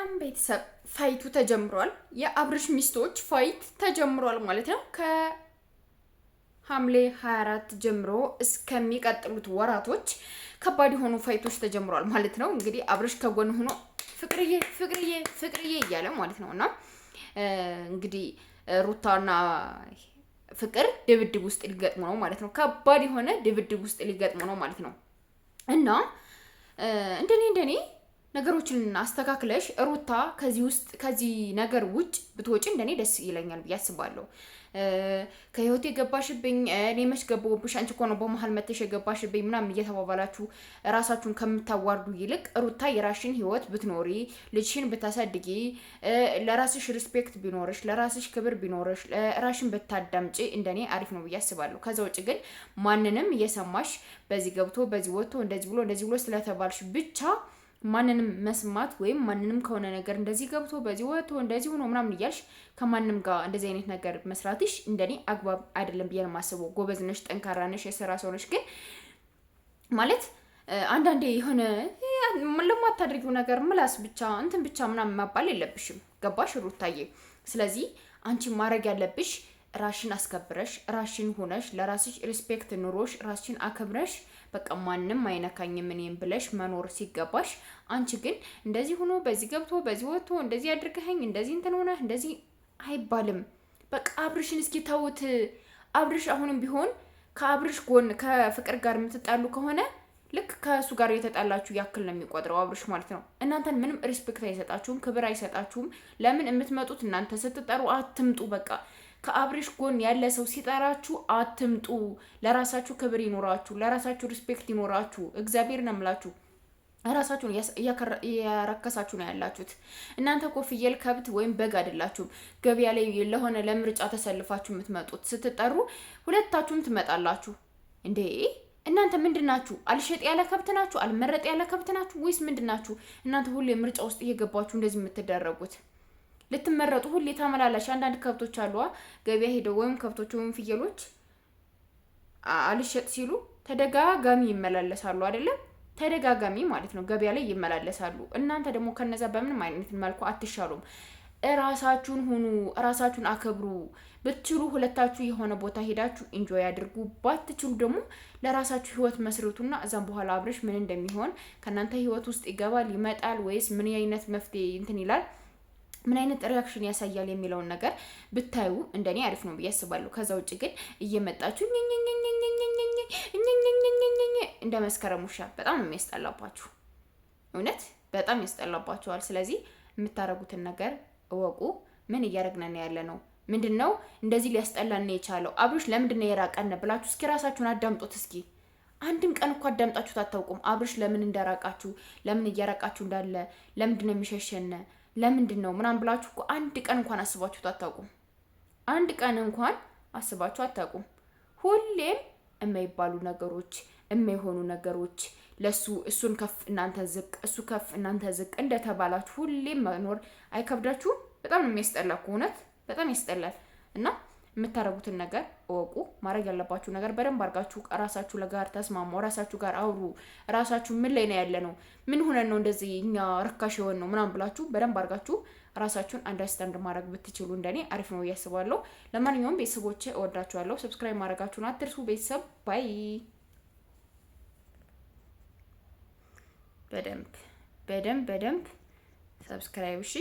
ሰላም ቤተሰብ ፋይቱ ተጀምሯል። የአብርሽ ሚስቶች ፋይት ተጀምሯል ማለት ነው። ከሐምሌ 24 ጀምሮ እስከሚቀጥሉት ወራቶች ከባድ የሆኑ ፋይቶች ተጀምሯል ማለት ነው። እንግዲህ አብርሽ ከጎን ሆኖ ፍቅርዬ ፍቅርዬ ፍቅርዬ እያለ ማለት ነውና እንግዲህ ሩታና ፍቅር ድብድብ ውስጥ ሊገጥሙ ነው ማለት ነው። ከባድ የሆነ ድብድብ ውስጥ ሊገጥሙ ነው ማለት ነው እና እንደኔ ነገሮችን አስተካክለሽ ሩታ ከዚህ ነገር ውጭ ብትወጪ እንደኔ ደስ ይለኛል ብዬ አስባለሁ። ከህይወት የገባሽብኝ እኔ መች ገባሁብሽ አንቺ እኮ ነው በመሀል መተሽ የገባሽብኝ ምናምን እየተባባላችሁ ራሳችሁን ከምታዋርዱ ይልቅ ሩታ የራስሽን ህይወት ብትኖሪ ልጅሽን ብታሳድጊ ለራስሽ ሪስፔክት ቢኖርሽ ለራስሽ ክብር ቢኖርሽ ራስሽን ብታዳምጪ እንደኔ አሪፍ ነው ብዬ አስባለሁ። ከዛ ውጭ ግን ማንንም እየሰማሽ በዚህ ገብቶ በዚህ ወጥቶ እንደዚህ ብሎ ስለተባልሽ ብቻ ማንንም መስማት ወይም ማንንም ከሆነ ነገር እንደዚህ ገብቶ በዚህ ወጥቶ እንደዚህ ሆኖ ምናምን እያልሽ ከማንንም ጋር እንደዚህ አይነት ነገር መስራትሽ እንደኔ አግባብ አይደለም ብዬ ነው የማስበው። ጎበዝ ነሽ፣ ጠንካራ ነሽ፣ የሰራ ሰው ነሽ። ግን ማለት አንዳንዴ የሆነ ለማታደርጊው ነገር ምላስ ብቻ እንትን ብቻ ምናምን መባል የለብሽም። ገባሽ ሩታዬ? ስለዚህ አንቺ ማድረግ ያለብሽ ራሽን አስከብረሽ ራሽን ሆነሽ ለራስሽ ሪስፔክት ኑሮሽ ራስሽን አከብረሽ በቃ ማንንም አይነካኝም እኔም ብለሽ መኖር ሲገባሽ፣ አንቺ ግን እንደዚህ ሆኖ በዚህ ገብቶ በዚህ ወጥቶ እንደዚህ አድርገኸኝ እንደዚህ እንትን ሆነ እንደዚህ አይባልም። በቃ አብርሽን እስኪ ተውት። አብርሽ አሁንም ቢሆን ከአብርሽ ጎን ከፍቅር ጋር የምትጣሉ ከሆነ ልክ ከእሱ ጋር የተጣላችሁ ያክል ነው የሚቆጥረው አብርሽ ማለት ነው። እናንተን ምንም ሪስፔክት አይሰጣችሁም፣ ክብር አይሰጣችሁም። ለምን የምትመጡት እናንተ ስትጠሩ አትምጡ። በቃ ከአብርሽ ጎን ያለ ሰው ሲጠራችሁ አትምጡ። ለራሳችሁ ክብር ይኖራችሁ፣ ለራሳችሁ ሪስፔክት ይኖራችሁ። እግዚአብሔር ነው የምላችሁ። ራሳችሁን እያረከሳችሁ ነው ያላችሁት። እናንተ እኮ ፍየል፣ ከብት ወይም በግ አይደላችሁም። ገበያ ላይ ለሆነ ለምርጫ ተሰልፋችሁ የምትመጡት ስትጠሩ ሁለታችሁም ትመጣላችሁ እንዴ? እናንተ ምንድናችሁ? አልሸጥ ያለ ከብት ናችሁ? አልመረጥ ያለ ከብት ናችሁ ወይስ ምንድናችሁ? እናንተ ሁሌ ምርጫ ውስጥ እየገባችሁ እንደዚህ የምትደረጉት ልትመረጡ ሁሌ ተመላላሽ። አንዳንድ ከብቶች አሉ ገበያ ሄደው ወይም ከብቶች ወይም ፍየሎች አልሸጥ ሲሉ ተደጋጋሚ ይመላለሳሉ አይደለም? ተደጋጋሚ ማለት ነው ገበያ ላይ ይመላለሳሉ። እናንተ ደግሞ ከነዛ በምንም አይነት መልኩ አትሻሉም። ራሳችሁን ሁኑ፣ ራሳችሁን አከብሩ። ብትችሉ ሁለታችሁ የሆነ ቦታ ሄዳችሁ ኢንጆይ አድርጉ። ባትችሉ ደግሞ ለራሳችሁ ህይወት መስርቱና እዛም በኋላ አብርሽ ምን እንደሚሆን ከናንተ ህይወት ውስጥ ይገባል ይመጣል ወይስ ምን አይነት መፍትሄ እንትን ይላል ምን አይነት ሪአክሽን ያሳያል የሚለውን ነገር ብታዩ እንደኔ አሪፍ ነው ብዬ አስባለሁ። ከዛ ውጭ ግን እየመጣችሁ እንደ መስከረም ውሻ በጣም ነው የሚያስጠላባችሁ። እውነት በጣም ያስጠላባችኋል። ስለዚህ የምታረጉትን ነገር እወቁ። ምን እያደረግን ያለ ነው? ምንድነው እንደዚህ ሊያስጠላን የቻለው? አብርሽ ለምንድነው የራቀን ብላችሁ እስኪ ራሳችሁን አዳምጡት። እስኪ አንድም ቀን እኮ አዳምጣችሁት አታውቁም። አብርሽ ለምን እንደራቃችሁ፣ ለምን እያራቃችሁ እንዳለ፣ ለምንድነው የሚሸሸን፣ ለምንድን ነው ምናምን ብላችሁ እኮ አንድ ቀን እንኳን አስባችሁት አታውቁም። አንድ ቀን እንኳን አስባችሁ አታውቁም። ሁሌም የማይባሉ ነገሮች፣ የማይሆኑ ነገሮች ለሱ እሱን ከፍ እናንተ ዝቅ፣ እሱ ከፍ እናንተ ዝቅ እንደተባላችሁ ሁሌም መኖር አይከብዳችሁም? በጣም ነው የሚያስጠላው። እውነት በጣም ያስጠላል። እና የምታረጉትን ነገር እወቁ። ማድረግ ያለባችሁ ነገር በደንብ አድርጋችሁ ራሳችሁ ጋር ተስማሙ፣ ራሳችሁ ጋር አውሩ። ራሳችሁ ምን ላይ ነው ያለ ነው፣ ምን ሆነን ነው እንደዚህ እኛ ርካሽ የሆን ነው ምናምን ብላችሁ በደንብ አድርጋችሁ ራሳችሁን አንደርስታንድ ማድረግ ብትችሉ እንደኔ አሪፍ ነው ያስባለሁ። ለማንኛውም ቤተሰቦቼ እወዳችኋለሁ። ሰብስክራይብ ማድረጋችሁን አትርሱ። ቤተሰብ ባይ። በደንብ ሰብስክራይብ እሺ።